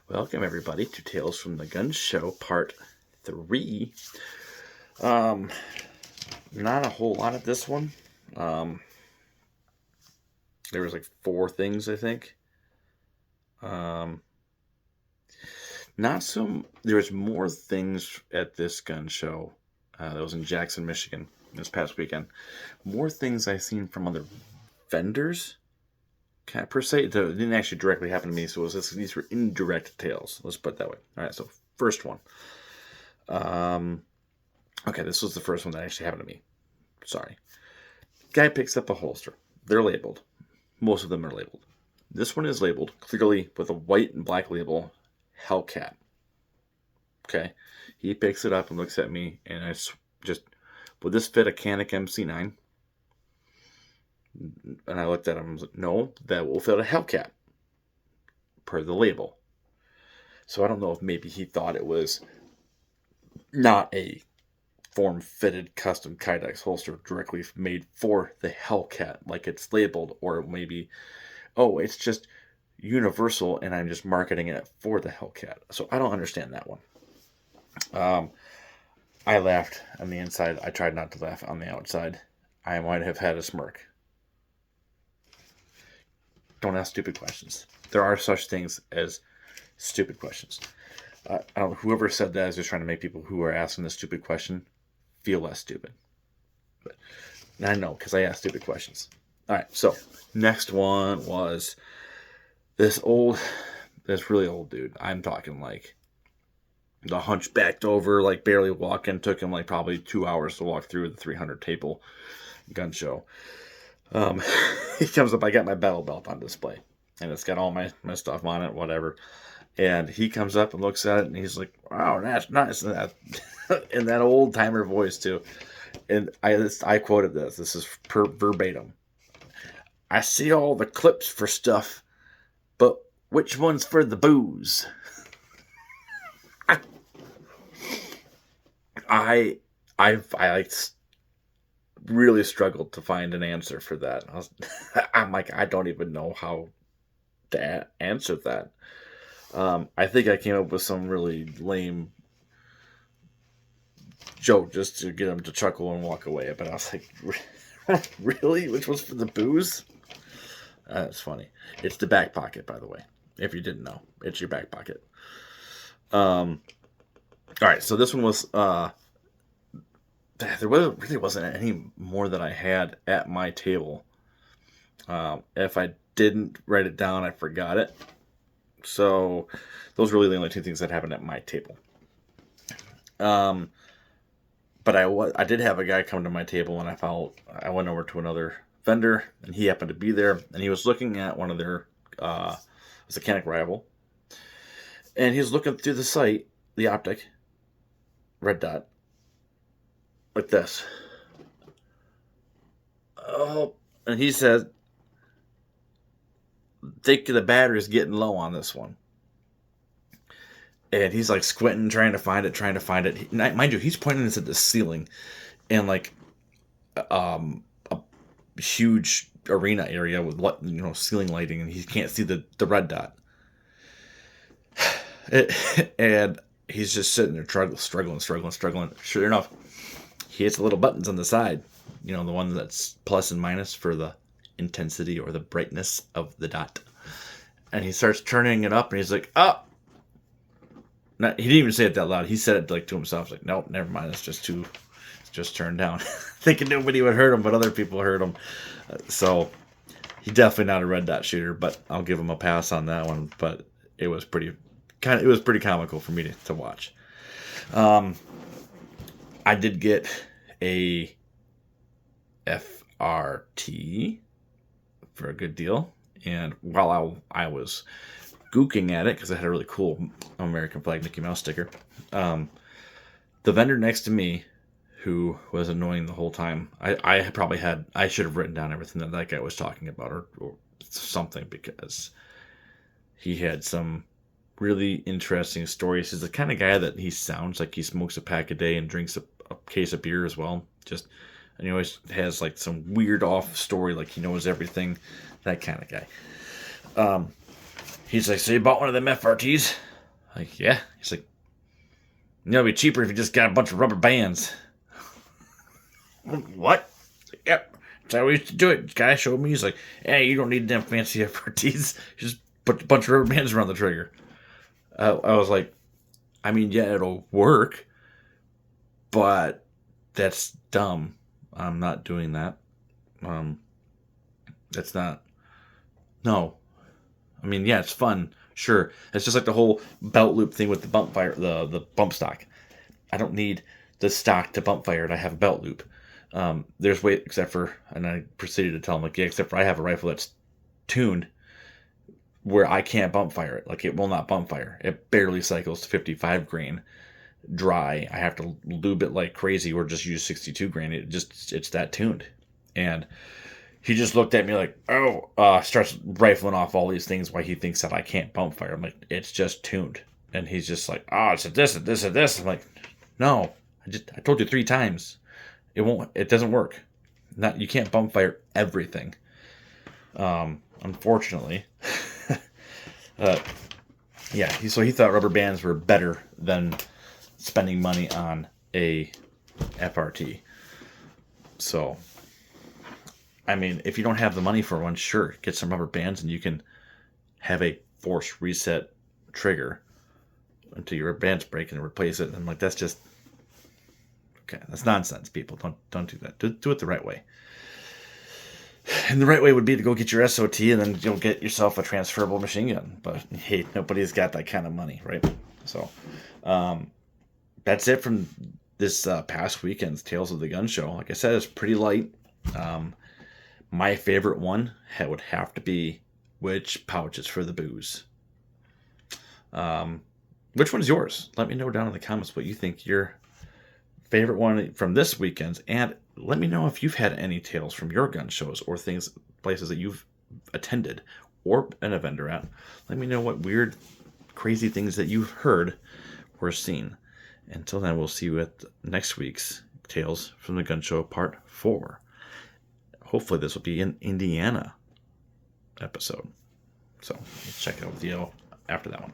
Welcome everybody to Tales from the Gunshow Part 3. Um, Not a whole lot of this one. Um, there was like 4 things, I think. Not some. There was more things at this gun show. That was in Jackson, Michigan, this past weekend. More things I've seen from other vendors. Per se, it didn't actually directly happen to me, so these were indirect tales. Let's put it that way. All right, so first one. Okay, this was the first one that actually happened to me. Sorry. Guy picks up a holster. They're labeled. Most of them are labeled. This one is labeled clearly with a white and black label, Hellcat. Okay. He picks it up and looks at me, and I just, would this fit a Canik MC9? And I looked at him and was like, no, that will fit a Hellcat, per the label. So I don't know if maybe he thought it was not a form-fitted custom Kydex holster directly made for the Hellcat, like it's labeled, or maybe, oh, it's just universal and I'm just marketing it for the Hellcat. So I don't understand that one. I laughed on the inside. I tried not to laugh on the outside. I might have had a smirk. Don't ask stupid questions. There are such things as stupid questions. I don't know, whoever said that is just trying to make people who are asking the stupid question feel less stupid. But I know, because I ask stupid questions. All right, so next one was this really old dude. I'm talking like the hunchbacked over, like barely walking. Took him like probably 2 hours to walk through the 300 table gun show. He comes up, I got my battle belt on display, and it's got all my stuff on it, whatever. And he comes up and looks at it, and he's like, wow, that's nice. And that, in that old timer voice, too. And I quoted this. This is verbatim. I see all the clips for stuff, but which one's for the booze? I really struggled to find an answer for that. I'm like, I don't even know how to answer that. I think I came up with some really lame joke just to get him to chuckle and walk away. But I was like, really? Which was for the booze? That's funny. It's the back pocket, by the way. If you didn't know, it's your back pocket. All right, so this one was. There really wasn't any more that I had at my table. If I didn't write it down, I forgot it. So those were really the only 2 things that happened at my table. But I did have a guy come to my table, and I went over to another vendor, and he happened to be there, and he was looking at one of their it was a Canik rival, and he was looking through the sight, the optic, red dot, like this. Oh, and he said, think the battery's getting low on this one. And he's like squinting, trying to find it. Mind you, he's pointing this at the ceiling in like a huge arena area with ceiling lighting, and he can't see the red dot. And he's just sitting there struggling. Sure enough, he hits the little buttons on the side, the one that's plus and minus for the intensity or the brightness of the dot. And he starts turning it up, and he's like, oh. He didn't even say it that loud. He said it like to himself. Like, nope, never mind. It's just turned down. Thinking nobody would hurt him, but other people hurt him. So he's definitely not a red dot shooter, but I'll give him a pass on that one. But it was pretty comical for me to watch. I did get a FRT for a good deal, and while I was gooking at it because it had a really cool American flag Mickey Mouse sticker, the vendor next to me, who was annoying the whole time, I should have written down everything that guy was talking about or something, because he had some really interesting stories. He's the kind of guy that he sounds like he smokes a pack a day and drinks a case of beer as well. And he always has like some weird off story, like he knows everything, that kind of guy. He's like, so you bought one of them FRTs? Like, yeah. He's like, it'd be cheaper if you just got a bunch of rubber bands. What? Yep. That's how we used to do it. The guy showed me. He's like, hey, you don't need them fancy FRTs. Just put a bunch of rubber bands around the trigger. I was like, I mean, yeah, it'll work, but that's dumb. I'm not doing that. That's not. No. I mean, yeah, it's fun. Sure. It's just like the whole belt loop thing with the bump fire, the bump stock. I don't need the stock to bump fire it. I have a belt loop. There's weight, except for, and I proceeded to tell him, like, yeah, except for I have a rifle that's tuned where I can't bump fire it. Like, it will not bump fire. It barely cycles to 55 grain dry. I have to lube it like crazy or just use 62 grain. It's that tuned. And he just looked at me like, starts rifling off all these things why he thinks that I can't bump fire. I'm like, it's just tuned. And he's just like, it's a this and this and this. I'm like, no, I told you 3 times. It doesn't work. You can't bump fire everything. Unfortunately. Yeah, so he thought rubber bands were better than spending money on a FRT. So, I mean, if you don't have the money for one, sure, get some rubber bands and you can have a force reset trigger until your bands break and replace it. And like, that's just, okay, that's nonsense, people. Don't do that. Do it the right way. And the right way would be to go get your SOT and then you'll get yourself a transferable machine gun. But hey, nobody's got that kind of money, right? So, that's it from this past weekend's Tales of the Gun Show. Like I said, it's pretty light. My favorite one would have to be which pouch is for the booze. Which one's yours? Let me know down in the comments what you think your favorite one from this weekend's, and let me know if you've had any tales from your gun shows or places that you've attended or been a vendor at. Let me know what weird, crazy things that you've heard or seen. Until then, we'll see you at next week's Tales from the Gun Show Part 4. Hopefully this will be an Indiana episode. So let's check out the video after that one.